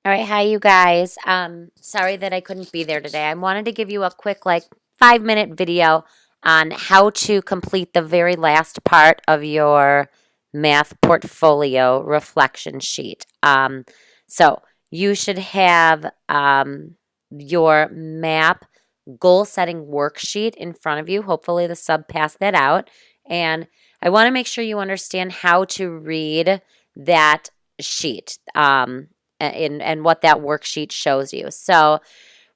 All right, hi you guys. Sorry that I couldn't be there today. I wanted to give you a quick 5-minute video on how to complete the very last part of your math portfolio reflection sheet. So you should have your MAP goal setting worksheet in front of you. Hopefully the sub passed that out. And I want to make sure you understand how to read that sheet. And what that worksheet shows you. So,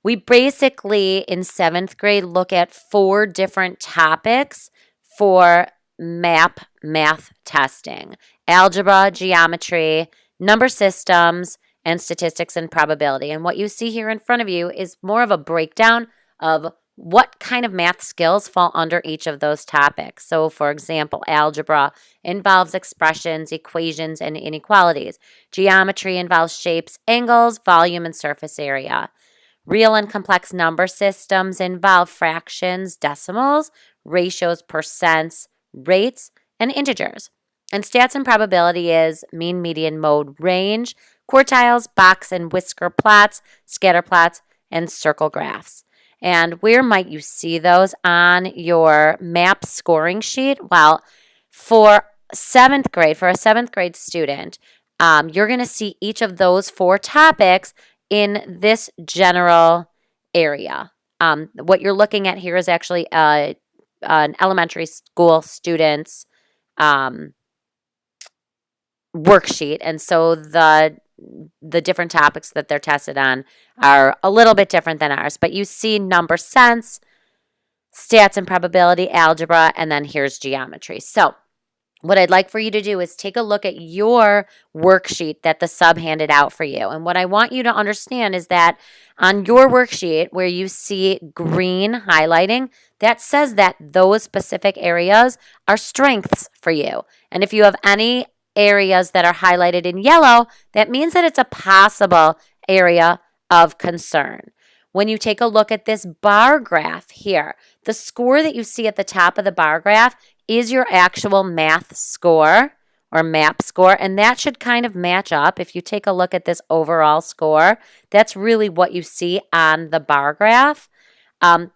we basically in seventh grade look at 4 different topics for MAP math testing: algebra, geometry, number systems, and statistics and probability. And what you see here in front of you is more of a breakdown of what kind of math skills fall under each of those topics. So, for example, algebra involves expressions, equations, and inequalities. Geometry involves shapes, angles, volume, and surface area. Real and complex number systems involve fractions, decimals, ratios, percents, rates, and integers. And stats and probability is mean, median, mode, range, quartiles, box and whisker plots, scatter plots, and circle graphs. And where might you see those on your MAP scoring sheet? Well, for for a seventh grade student, you're going to see each of those 4 topics in this general area. What you're looking at here is actually an elementary school student's um, worksheet, and so the different topics that they're tested on are a little bit different than ours. But you see number sense, stats and probability, algebra, and then here's geometry. So what I'd like for you to do is take a look at your worksheet that the sub handed out for you. And what I want you to understand is that on your worksheet where you see green highlighting, that says that those specific areas are strengths for you. And if you have any areas that are highlighted in yellow, that means that it's a possible area of concern. When you take a look at this bar graph here, the score that you see at the top of the bar graph is your actual math score or MAP score, and that should kind of match up. If you take a look at this overall score, that's really what you see on the bar graph.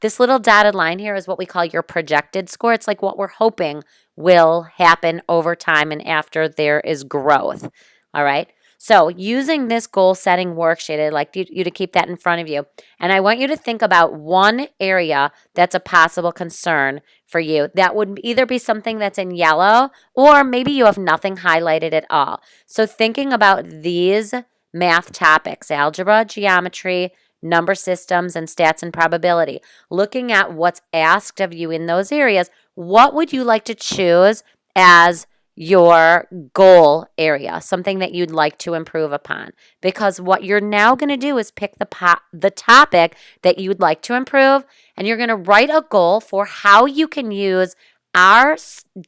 This little dotted line here is what we call your projected score. It's like what we're hoping will happen over time and after there is growth. All right. So, using this goal setting worksheet, I'd like you to keep that in front of you. And I want you to think about one area that's a possible concern for you. That would either be something that's in yellow or maybe you have nothing highlighted at all. So, thinking about these math topics: algebra, geometry, number systems, and stats and probability, looking at what's asked of you in those areas, what would you like to choose as your goal area, something that you'd like to improve upon? Because what you're now going to do is pick the topic that you'd like to improve, and you're going to write a goal for how you can use our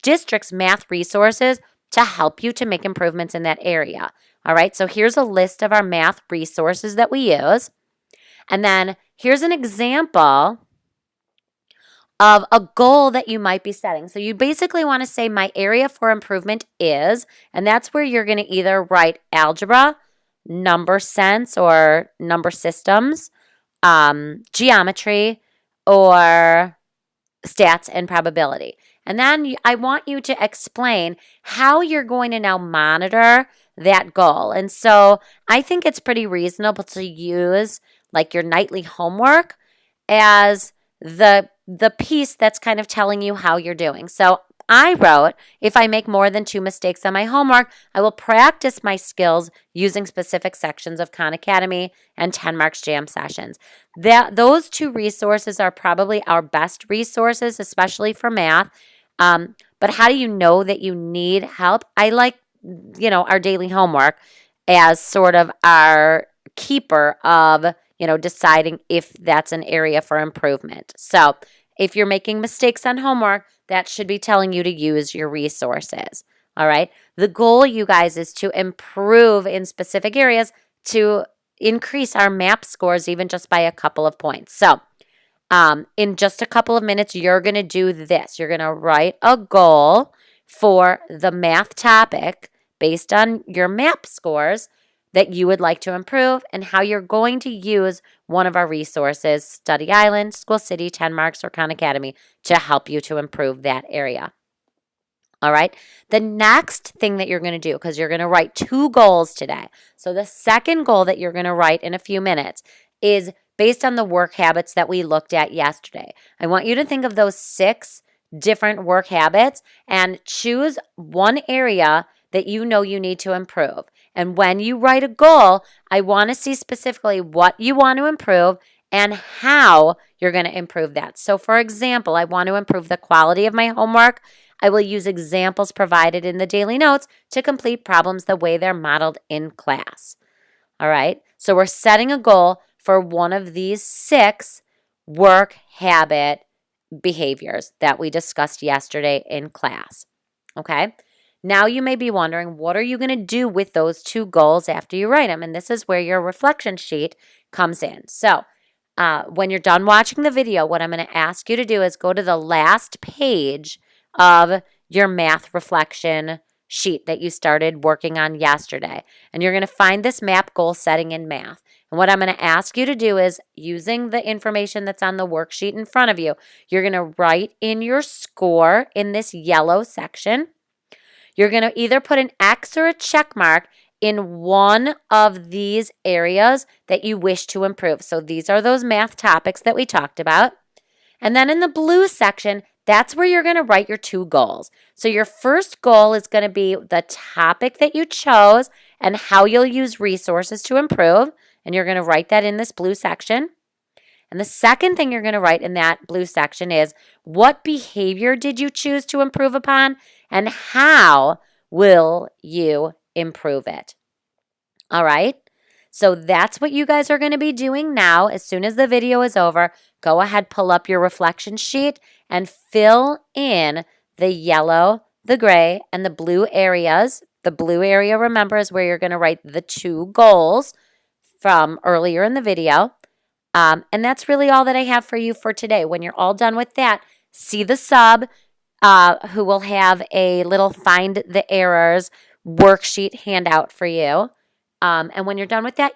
district's math resources to help you to make improvements in that area. All right, so here's a list of our math resources that we use. And then here's an example of a goal that you might be setting. So you basically want to say my area for improvement is, and that's where you're going to either write algebra, number sense or number systems, geometry, or stats and probability. And then I want you to explain how you're going to now monitor that goal. And so I think it's pretty reasonable to use like your nightly homework as the piece that's kind of telling you how you're doing. So I wrote, if I make more than 2 mistakes on my homework, I will practice my skills using specific sections of Khan Academy and 10 Marks Jam sessions. Those 2 resources are probably our best resources, especially for math. But how do you know that you need help? I like, our daily homework as sort of our keeper of, deciding if that's an area for improvement. So if you're making mistakes on homework, that should be telling you to use your resources. All right. The goal, you guys, is to improve in specific areas to increase our MAP scores even just by a couple of points. So in just a couple of minutes, you're going to do this. You're going to write a goal for the math topic based on your MAP scores, that you would like to improve and how you're going to use one of our resources, Study Island, School City, 10 Marks, or Khan Academy, to help you to improve that area. All right. The next thing that you're going to do, because you're going to write 2 goals today. So the second goal that you're going to write in a few minutes is based on the work habits that we looked at yesterday. I want you to think of those 6 different work habits and choose one area that you know you need to improve. And when you write a goal, I want to see specifically what you want to improve and how you're going to improve that. So for example, I want to improve the quality of my homework. I will use examples provided in the daily notes to complete problems the way they're modeled in class. All right, so we're setting a goal for one of these 6 work habit behaviors that we discussed yesterday in class. Okay, now you may be wondering, what are you going to do with those 2 goals after you write them? And this is where your reflection sheet comes in. So when you're done watching the video, what I'm going to ask you to do is go to the last page of your math reflection sheet that you started working on yesterday. And you're going to find this map goal setting in math. And what I'm going to ask you to do is, using the information that's on the worksheet in front of you, you're going to write in your score in this yellow section. You're going to either put an X or a check mark in one of these areas that you wish to improve. So these are those math topics that we talked about. And then in the blue section, that's where you're going to write your 2 goals. So your first goal is going to be the topic that you chose and how you'll use resources to improve. And you're going to write that in this blue section. And the second thing you're going to write in that blue section is, what behavior did you choose to improve upon and how will you improve it? All right. So that's what you guys are going to be doing now. As soon as the video is over, go ahead, pull up your reflection sheet and fill in the yellow, the gray, and the blue areas. The blue area, remember, is where you're going to write the 2 goals from earlier in the video. And that's really all that I have for you for today. When you're all done with that, see the sub who will have a little Find the Errors worksheet handout for you. And when you're done with that,